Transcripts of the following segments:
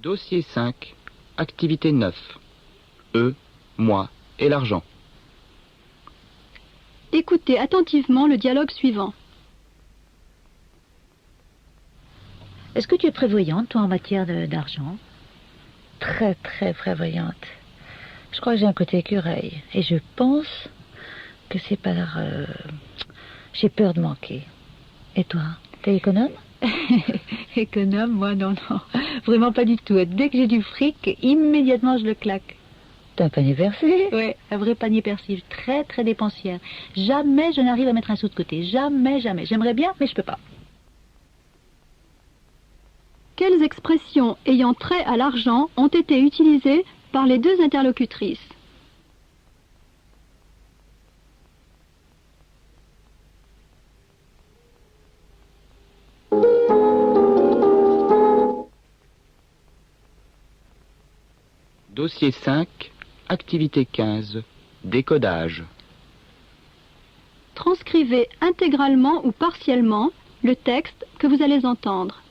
Dossier 5, activité 9. Eux, moi et l'argent. Écoutez attentivement le dialogue suivant. Est-ce que tu es prévoyante, toi, en matière d'argent? Très, très prévoyante. Je crois que j'ai un côté écureuil. Et je pense que c'est par... j'ai peur de manquer. Et toi, t'es économe? Économe, moi, non. Vraiment pas du tout. Dès que j'ai du fric, immédiatement je le claque. T'as un panier percé? Oui, un vrai panier percé, très très dépensière. Jamais je n'arrive à mettre un sou de côté. Jamais, jamais. J'aimerais bien, mais je peux pas. Quelles expressions ayant trait à l'argent ont été utilisées par les deux interlocutrices? Dossier 5, activité 15. Décodage. Transcrivez intégralement ou partiellement le texte que vous allez entendre.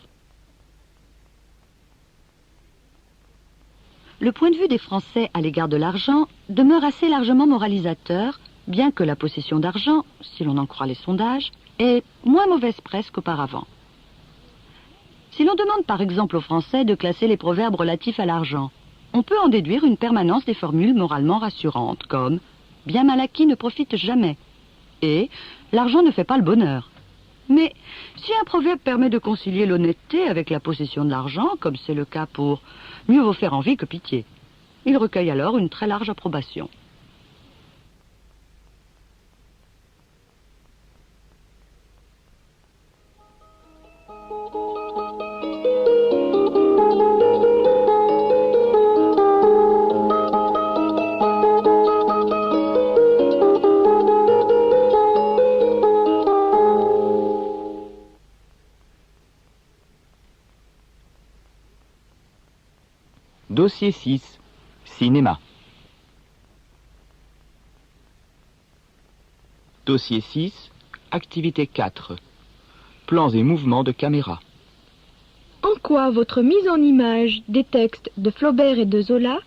Le point de vue des Français à l'égard de l'argent demeure assez largement moralisateur, bien que la possession d'argent, si l'on en croit les sondages, est moins mauvaise presse qu'auparavant. Si l'on demande par exemple aux Français de classer les proverbes relatifs à l'argent, on peut en déduire une permanence des formules moralement rassurantes, comme « bien mal acquis ne profite jamais » et « l'argent ne fait pas le bonheur ». Mais si un proverbe permet de concilier l'honnêteté avec la possession de l'argent, comme c'est le cas pour « mieux vaut faire envie que pitié », il recueille alors une très large approbation. Dossier 6, cinéma. Dossier 6, activité 4. Plans et mouvements de caméra. En quoi votre mise en image des textes de Flaubert et de Zola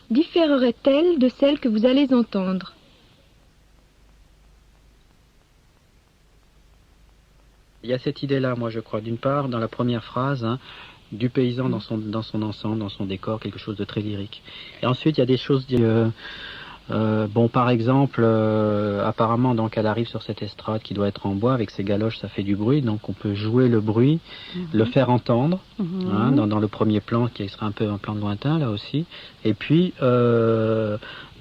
différerait-elle de celle que vous allez entendre? Il y a cette idée-là, moi, je crois, d'une part, dans la première phrase, du paysan dans son ensemble, dans son décor, quelque chose de très lyrique. Et ensuite, il y a des choses... bon, par exemple, apparemment, donc, elle arrive sur cette estrade qui doit être en bois, avec ses galoches, ça fait du bruit, donc on peut jouer le bruit, le faire entendre, dans le premier plan, qui sera un peu un plan lointain, là aussi, et puis,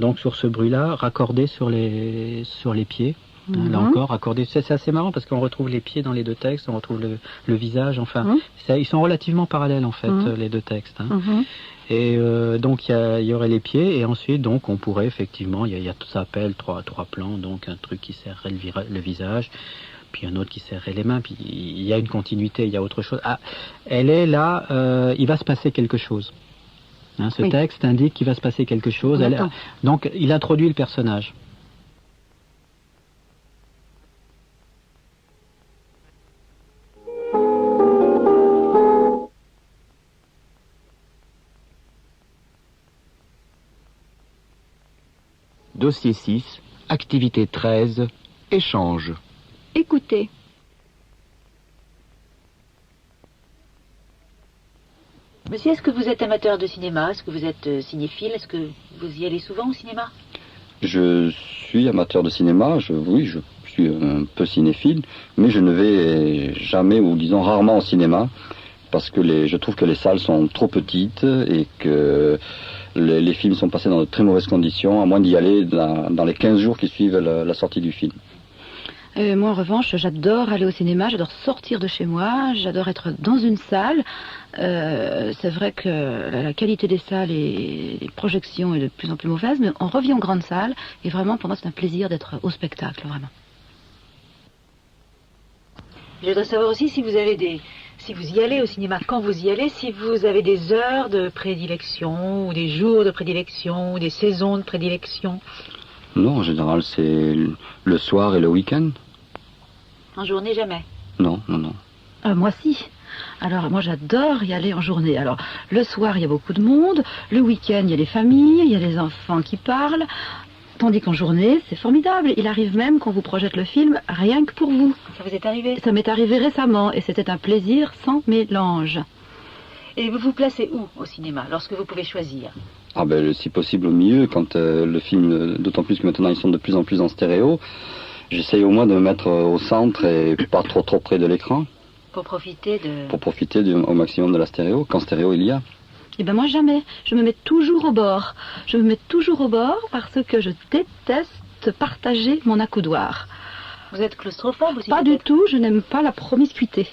donc, sur ce bruit-là, raccorder sur les pieds. Là encore, accordé. C'est assez marrant parce qu'on retrouve les pieds dans les deux textes, on retrouve le visage, enfin, ils sont relativement parallèles en fait, les deux textes. Et donc il y aurait les pieds et ensuite donc on pourrait effectivement, il y a tout ça s'appelle trois plans, donc un truc qui serrerait le visage, puis un autre qui serrerait les mains, puis il y a une continuité, il y a autre chose. Ah, elle est là, il va se passer quelque chose. Ce texte indique qu'il va se passer quelque chose. Donc il introduit le personnage. Dossier 6, activité 13, échange. Écoutez. Monsieur, est-ce que vous êtes amateur de cinéma? Est-ce que vous êtes cinéphile? Est-ce que vous y allez souvent au cinéma? Je suis amateur de cinéma, oui, je suis un peu cinéphile, mais je ne vais jamais, ou disons rarement au cinéma, parce que je trouve que les salles sont trop petites et que les films sont passés dans de très mauvaises conditions, à moins d'y aller dans les 15 jours qui suivent la sortie du film. Moi, en revanche, j'adore aller au cinéma, j'adore sortir de chez moi, j'adore être dans une salle. C'est vrai que la qualité des salles et les projections est de plus en plus mauvaise, mais on revient en grande salle, et vraiment, pour moi, c'est un plaisir d'être au spectacle, vraiment. Je voudrais savoir aussi si vous avez si vous y allez au cinéma, quand vous y allez, si vous avez des heures de prédilection, ou des jours de prédilection, ou des saisons de prédilection. Non, en général, c'est le soir et le week-end. En journée, jamais. Non. Moi, si. Alors moi j'adore y aller en journée. Alors le soir il y a beaucoup de monde, le week-end il y a les familles, il y a les enfants qui parlent, tandis qu'en journée c'est formidable. Il arrive même qu'on vous projette le film rien que pour vous. Ça vous est arrivé? Ça m'est arrivé récemment et c'était un plaisir sans mélange. Et vous vous placez où au cinéma, lorsque vous pouvez choisir? Ah ben, si possible au milieu, quand le film, d'autant plus que maintenant ils sont de plus en plus en stéréo, j'essaye au moins de me mettre au centre et pas trop près de l'écran. Pour profiter de... Pour profiter au maximum de la stéréo, quand stéréo il y a. Eh ben moi jamais, je me mets toujours au bord. Je me mets toujours au bord parce que je déteste partager mon accoudoir. Vous êtes claustrophobe aussi? Pas du tout, je n'aime pas la promiscuité.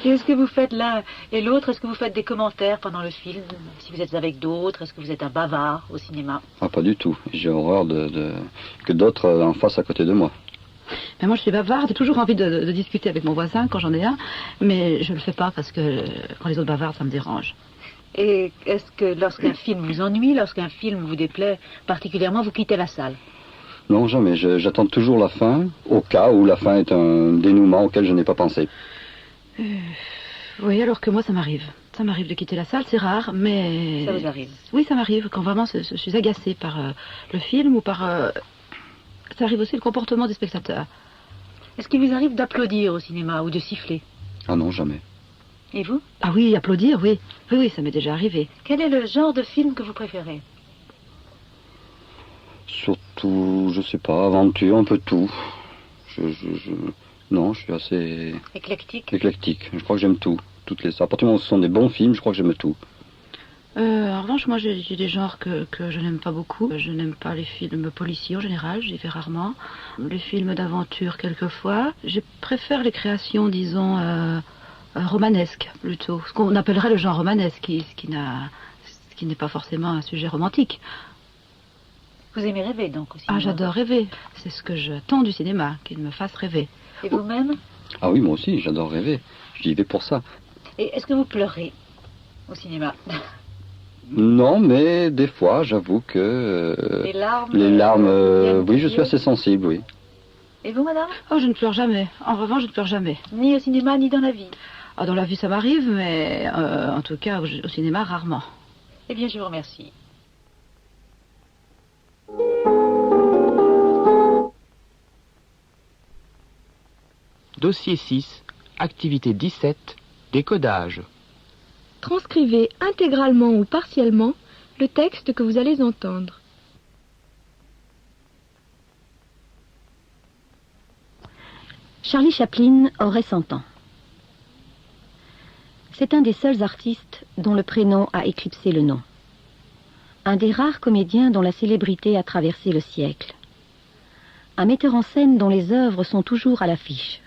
Et est-ce que vous faites l'un et l'autre? Est-ce que vous faites des commentaires pendant le film? Si vous êtes avec d'autres, est-ce que vous êtes un bavard au cinéma? Ah, pas du tout. J'ai horreur que d'autres en fassent à côté de moi. Mais moi je suis bavarde, j'ai toujours envie de discuter avec mon voisin quand j'en ai un, mais je le fais pas parce que quand les autres bavardent ça me dérange. Et est-ce que lorsqu'un film vous ennuie, lorsqu'un film vous déplaît particulièrement, vous quittez la salle? Non, jamais. J'attends toujours la fin, au cas où la fin est un dénouement auquel je n'ai pas pensé. Oui, alors que moi ça m'arrive. Ça m'arrive de quitter la salle, c'est rare, mais... Ça vous arrive? Oui, ça m'arrive, quand vraiment je suis agacée par le film ou par... Ça arrive aussi le comportement des spectateurs. Est-ce qu'il vous arrive d'applaudir au cinéma ou de siffler? Ah non, jamais. Et vous? Ah oui, applaudir, oui. Oui, ça m'est déjà arrivé. Quel est le genre de film que vous préférez? Surtout, je sais pas, aventure, un peu tout. Non, je suis assez... Éclectique? Éclectique. Je crois que j'aime tout. À partir du moment où ce sont des bons films, je crois que j'aime tout. En revanche, moi j'ai des genres que je n'aime pas beaucoup. Je n'aime pas les films policiers en général, j'y vais rarement. Les films d'aventure quelquefois. Je préfère les créations, disons, romanesques plutôt. Ce qu'on appellerait le genre romanesque, ce qui n'est pas forcément un sujet romantique. Vous aimez rêver donc au cinéma? Ah, j'adore rêver. C'est ce que j'attends du cinéma, qu'il me fasse rêver. Et vous-même? Ah oui, moi aussi, j'adore rêver. J'y vais pour ça. Et est-ce que vous pleurez au cinéma? Non, mais des fois, j'avoue que... Les larmes, oui, je suis assez sensible, oui. Et vous, madame? Oh, je ne pleure jamais. En revanche, je ne pleure jamais. Ni au cinéma, ni dans la vie? Ah, dans la vie, ça m'arrive, mais en tout cas, au cinéma, rarement. Eh bien, je vous remercie. Dossier 6, activité 17, décodage. Transcrivez intégralement ou partiellement le texte que vous allez entendre. Charlie Chaplin aurait 100 ans. C'est un des seuls artistes dont le prénom a éclipsé le nom. Un des rares comédiens dont la célébrité a traversé le siècle. Un metteur en scène dont les œuvres sont toujours à l'affiche.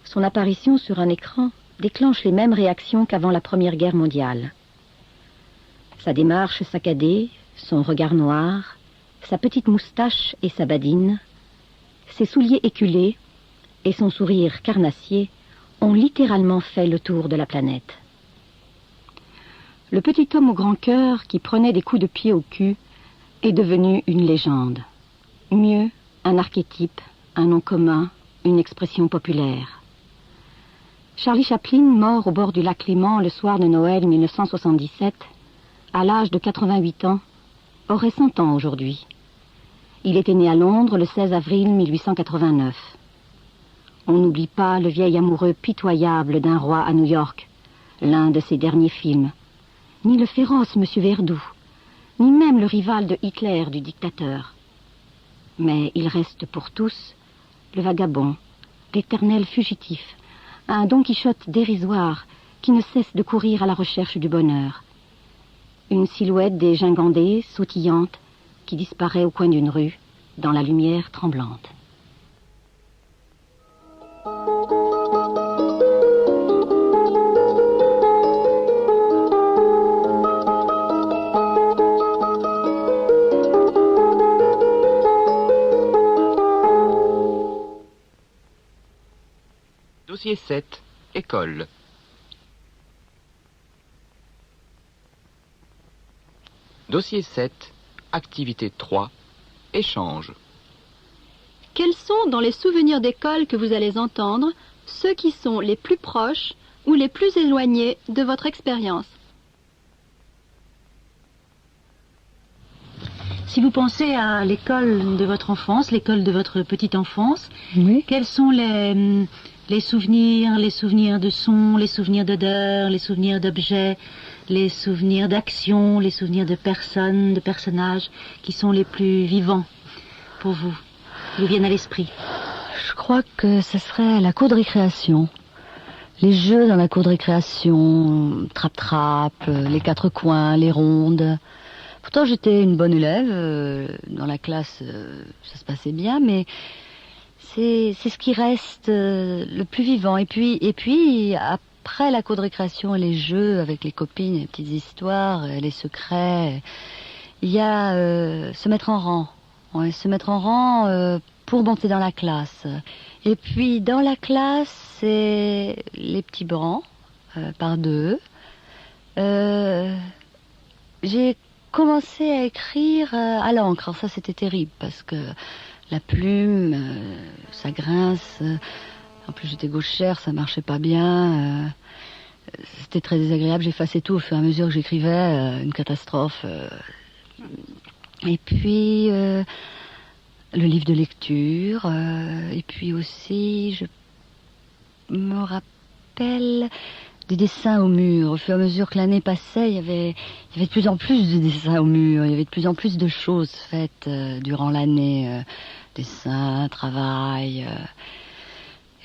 Son apparition sur un écran déclenche les mêmes réactions qu'avant la Première Guerre mondiale. Sa démarche saccadée, son regard noir, sa petite moustache et sa badine, ses souliers éculés et son sourire carnassier ont littéralement fait le tour de la planète. Le petit homme au grand cœur qui prenait des coups de pied au cul est devenu une légende. Mieux, un archétype, un nom commun, une expression populaire. Charlie Chaplin, mort au bord du lac Léman le soir de Noël 1977, à l'âge de 88 ans, aurait 100 ans aujourd'hui. Il était né à Londres le 16 avril 1889. On n'oublie pas le vieil amoureux pitoyable d'un roi à New York, l'un de ses derniers films, ni le féroce Monsieur Verdoux, ni même le rival de Hitler du dictateur. Mais il reste pour tous le vagabond, l'éternel fugitif, un Don Quichotte dérisoire qui ne cesse de courir à la recherche du bonheur. Une silhouette dégingandée, sautillante, qui disparaît au coin d'une rue, dans la lumière tremblante. Dossier 7, école. Dossier 7, activité 3, échange. Quels sont, dans les souvenirs d'école que vous allez entendre, ceux qui sont les plus proches ou les plus éloignés de votre expérience. Si vous pensez à l'école de votre enfance, l'école de votre petite enfance, Oui. quels sont les souvenirs de sons, les souvenirs d'odeurs, les souvenirs d'objets, les souvenirs d'actions, les souvenirs de personnes, de personnages qui sont les plus vivants pour vous, qui vous viennent à l'esprit? Je crois que ce serait la cour de récréation. Les jeux dans la cour de récréation, trap-trap, les quatre coins, les rondes. Pourtant, j'étais une bonne élève. Dans la classe, ça se passait bien, mais c'est ce qui reste le plus vivant. Et puis, après la cour de récréation et les jeux avec les copines, les petites histoires, les secrets, il y a se mettre en rang. Ouais, se mettre en rang pour monter dans la classe. Et puis, dans la classe, c'est les petits bancs, par deux. J'ai commencé à écrire à l'encre. Alors ça, c'était terrible parce que la plume, ça grince. En plus, j'étais gauchère, ça marchait pas bien. C'était très désagréable. J'effaçais tout au fur et à mesure que j'écrivais. Une catastrophe. Et puis, le livre de lecture. Et puis aussi, je me rappelle des dessins au mur. Au fur et à mesure que l'année passait, il y avait de plus en plus de dessins au mur. Il y avait de plus en plus de choses faites durant l'année. Dessins, travail.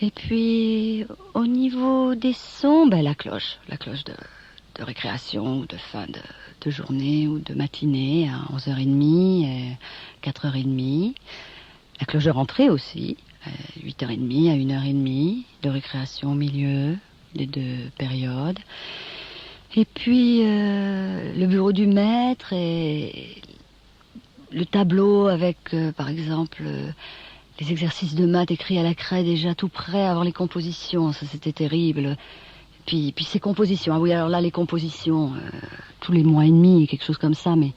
Et puis, au niveau des sons, la cloche de récréation, ou de fin de journée ou de matinée à 11h30 et 4h30. La cloche de rentrée aussi, à 8h30 à 1h30, de récréation au milieu des deux périodes. Et puis, le bureau du maître et le tableau avec, par exemple, les exercices de maths écrits à la craie déjà tout prêt à avoir les compositions. Ça, c'était terrible. Puis ces compositions. Ah oui, alors là, les compositions, tous les mois et demi, quelque chose comme ça, mais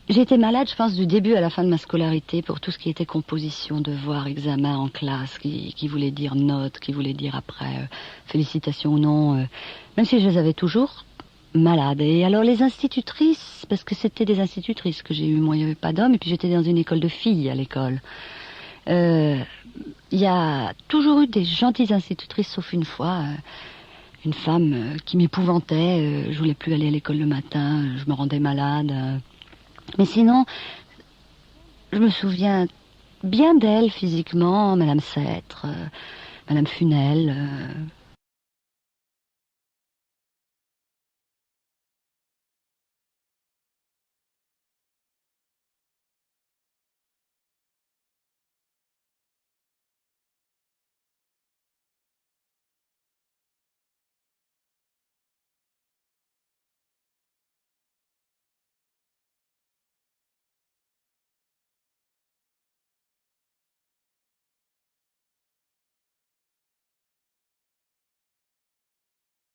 j'ai été malade, je pense, du début à la fin de ma scolarité pour tout ce qui était composition, devoir, examen en classe, qui voulait dire notes, qui voulait dire après félicitations ou non, même si je les avais toujours malades. Et alors les institutrices, parce que c'était des institutrices que j'ai eues, moi il n'y avait pas d'hommes, et puis j'étais dans une école de filles à l'école. Il y a toujours eu des gentilles institutrices, sauf une fois, une femme qui m'épouvantait, je voulais plus aller à l'école le matin, je me rendais malade. Mais sinon, je me souviens bien d'elle physiquement, Madame Sètre, Madame Funel,